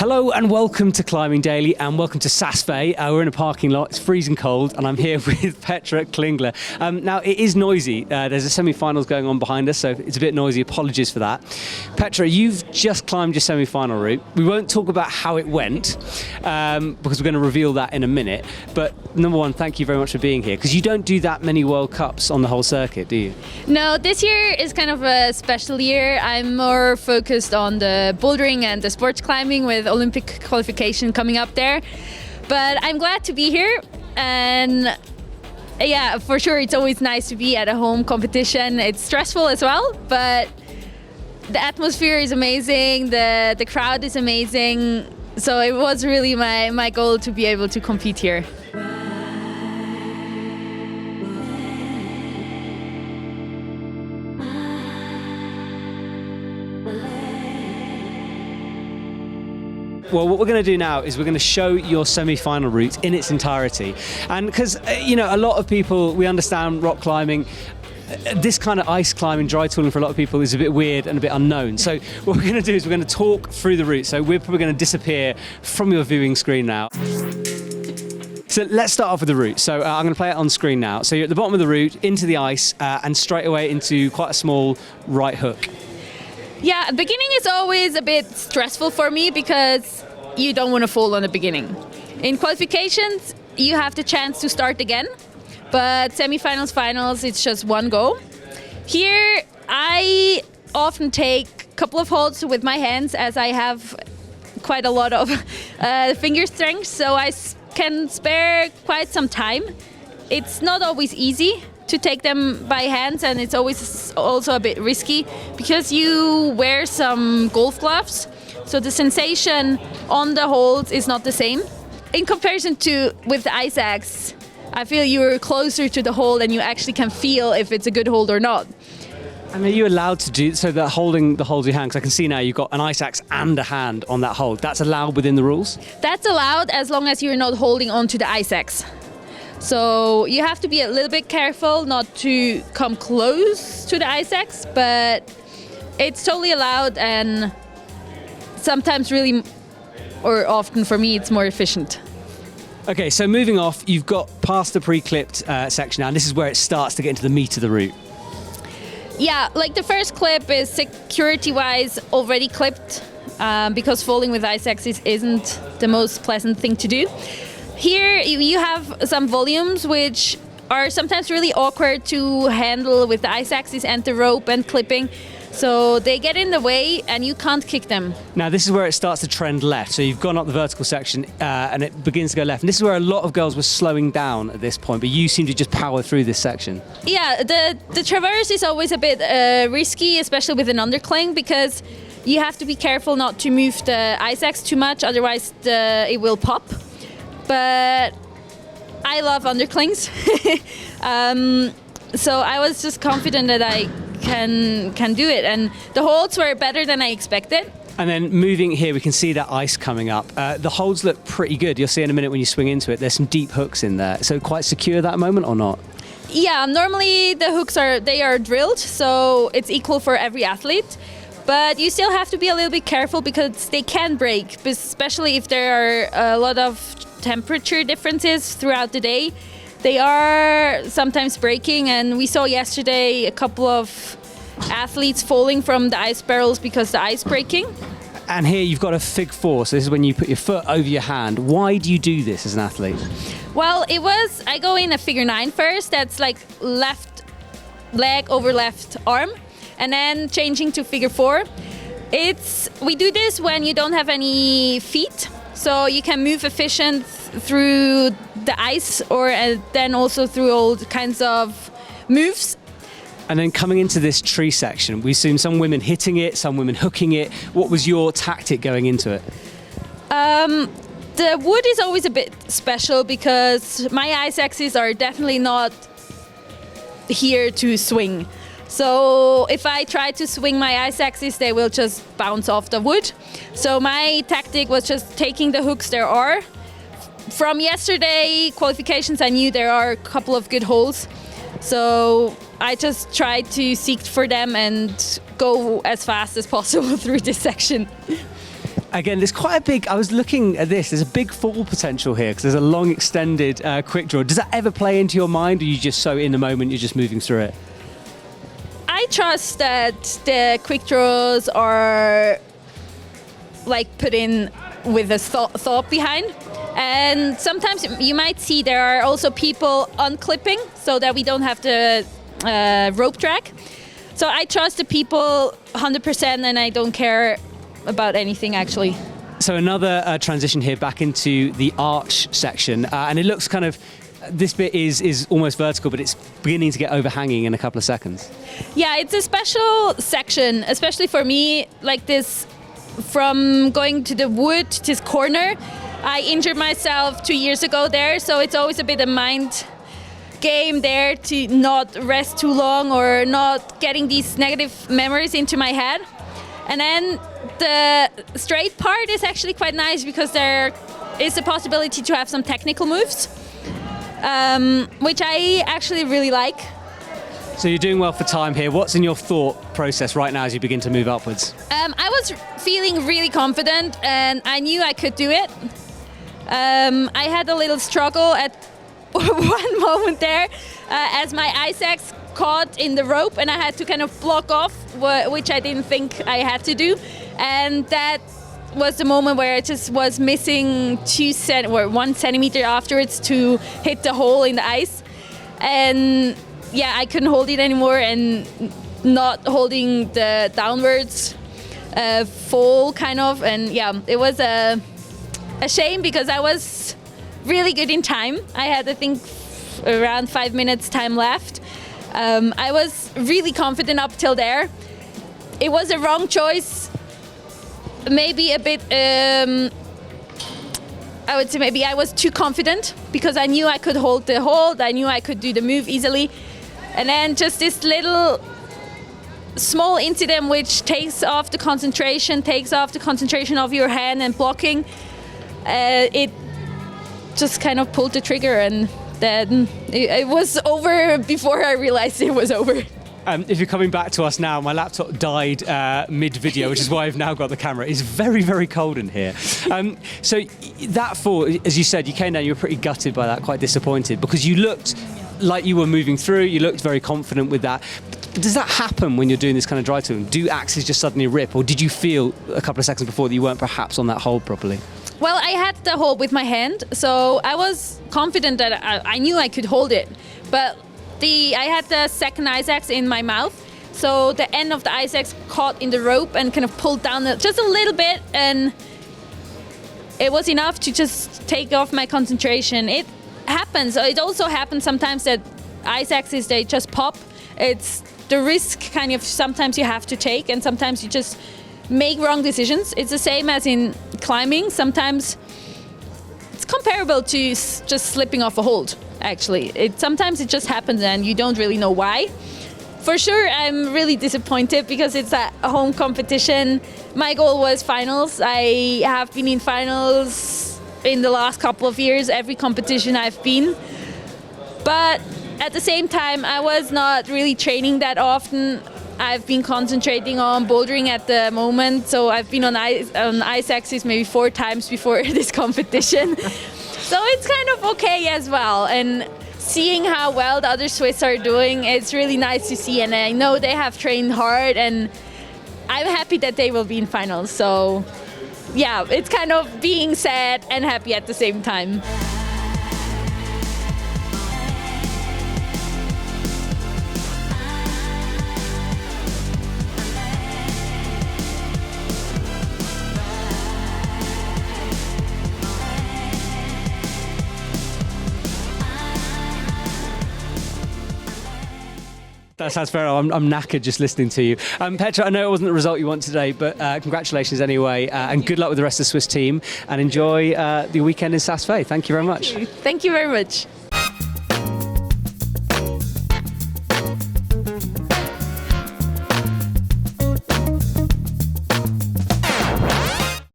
Hello and welcome to Climbing Daily and welcome to Saas-Fee. We're in a parking lot, it's freezing cold and I'm here with Petra Klingler. Now it is noisy, there's a semi-finals going on behind us, so it's a bit noisy, apologies for that. Petra, you've just climbed your semi-final route. We won't talk about how it went because we're going to reveal that in a minute, but number one, thank you very much for being here, because you don't do that many World Cups on the whole circuit, do you? No, this year is kind of a special year. I'm more focused on the bouldering and the sports climbing with Olympic qualification coming up there, but I'm glad to be here. And yeah, for sure it's always nice to be at a home competition. It's stressful as well, but the atmosphere is amazing, the crowd is amazing, so it was really my goal to be able to compete here. Well, what we're going to do now is we're going to show your semi-final route in its entirety. And because, you know, a lot of people, we understand rock climbing, this kind of ice climbing, dry tooling for a lot of people is a bit weird and a bit unknown. So what we're going to do is we're going to talk through the route. So we're probably going to disappear from your viewing screen now. So let's start off with the route. So I'm going to play it on screen now. So you're at the bottom of the route, into the ice, and straight away into quite a small right hook. Yeah, beginning is always a bit stressful for me because you don't want to fall on the beginning. In qualifications, you have the chance to start again, but semi-finals, finals, it's just one go. Here, I often take a couple of holds with my hands as I have quite a lot of finger strength, so I can spare quite some time. It's not always easy to take them by hands, and it's always also a bit risky because you wear some golf gloves, so the sensation on the holds is not the same. In comparison to with the ice axe, I feel you're closer to the hold and you actually can feel if it's a good hold or not. And are you allowed to do so that holding the hold of your hand? Because I can see now you've got an ice axe and a hand on that hold. That's allowed within the rules? That's allowed as long as you're not holding onto the ice axe. So you have to be a little bit careful not to come close to the ice axe, but it's totally allowed, and sometimes really, or often for me, it's more efficient. Okay, so moving off, you've got past the pre-clipped section now, and this is where it starts to get into the meat of the route. Yeah, like the first clip is security-wise already clipped because falling with ice axes isn't the most pleasant thing to do. Here you have some volumes which are sometimes really awkward to handle with the ice axes and the rope and clipping. So they get in the way and you can't kick them. Now this is where it starts to trend left. So you've gone up the vertical section and it begins to go left. And this is where a lot of girls were slowing down at this point, but you seem to just power through this section. Yeah, the traverse is always a bit risky, especially with an undercling, because you have to be careful not to move the ice axe too much, otherwise it will pop. But I love underclings. So I was just confident that I can do it, and the holds were better than I expected. And then moving here, we can see that ice coming up. The holds look pretty good. You'll see in a minute when you swing into it, there's some deep hooks in there. So quite secure that moment or not? Yeah, normally the hooks are drilled, so it's equal for every athlete. But you still have to be a little bit careful because they can break, especially if there are a lot of temperature differences throughout the day. They are sometimes breaking, and we saw yesterday a couple of athletes falling from the ice barrels because the ice breaking. And here you've got a fig four, so this is when you put your foot over your hand. Why do you do this as an athlete? Well, I go in a figure 9 first, that's like left leg over left arm, and then changing to figure 4. We do this when you don't have any feet, so you can move efficient through the ice, or then also through all kinds of moves. And then coming into this tree section, we've seen some women hitting it, some women hooking it. What was your tactic going into it? The wood is always a bit special because my ice axes are definitely not here to swing. So if I try to swing my ice axes, they will just bounce off the wood. So my tactic was just taking the hooks there are. From yesterday qualifications, I knew there are a couple of good holes. So I just tried to seek for them and go as fast as possible through this section. Again, there's quite a big, I was looking at this, there's a big fall potential here because there's a long extended quick draw. Does that ever play into your mind, or are you just so in the moment, you're just moving through it? I trust that the quick draws are like put in with a thought behind. And sometimes you might see there are also people unclipping so that we don't have the rope drag. So I trust the people 100% and I don't care about anything actually. So another transition here back into the arch section, and it looks kind of, this bit is almost vertical, but it's beginning to get overhanging in a couple of seconds. Yeah, it's a special section, especially for me, like this, from going to the wood, this corner. I injured myself 2 years ago there, so it's always a bit of mind game there to not rest too long or not getting these negative memories into my head. And then the straight part is actually quite nice because there is a possibility to have some technical moves, which I actually really like. So you're doing well for time here. What's in your thought process right now as you begin to move upwards? I was feeling really confident and I knew I could do it. I had a little struggle at one moment there as my ice axe caught in the rope and I had to kind of block off, which I didn't think I had to do. And that was the moment where I just was missing 1 centimeter afterwards to hit the hole in the ice. And yeah, I couldn't hold it anymore, and not holding the downwards fall kind of. And yeah, it was a shame because I was really good in time. I had, I think, around 5 minutes time left. I was really confident up till there. It was a wrong choice. Maybe a bit, I would say maybe I was too confident because I knew I could hold the hold. I knew I could do the move easily. And then just this little small incident which takes off the concentration of your hand and blocking. It just kind of pulled the trigger, and then it was over before I realized it was over. If you're coming back to us now, my laptop died mid-video, which is why I've now got the camera. It's very, very cold in here. So that fall, as you said, you came down, you were pretty gutted by that, quite disappointed, because you looked like you were moving through, you looked very confident with that. Does that happen when you're doing this kind of dry tooling? Do axes just suddenly rip, or did you feel a couple of seconds before that you weren't perhaps on that hold properly? Well, I had the hold with my hand, so I was confident that I knew I could hold it. But I had the second ice axe in my mouth, so the end of the ice axe caught in the rope and kind of pulled down just a little bit, and it was enough to just take off my concentration. It happens. It also happens sometimes that ice axes, they just pop. It's the risk kind of sometimes you have to take, and sometimes you just make wrong decisions. It's the same as in climbing. Sometimes it's comparable to just slipping off a hold, actually. Sometimes it just happens and you don't really know why. For sure, I'm really disappointed because it's a home competition. My goal was finals. I have been in finals in the last couple of years, every competition I've been. But at the same time, I was not really training that often. I've been concentrating on bouldering at the moment, so I've been on ice axes maybe 4 times before this competition. So it's kind of okay as well. And seeing how well the other Swiss are doing, it's really nice to see. And I know they have trained hard, and I'm happy that they will be in finals. So yeah, it's kind of being sad and happy at the same time. That sounds fair. I'm knackered just listening to you. Petra, I know it wasn't the result you want today, but congratulations anyway, and good luck with the rest of the Swiss team, and enjoy the weekend in Saas-Fee. Thank you very much. Thank you very much.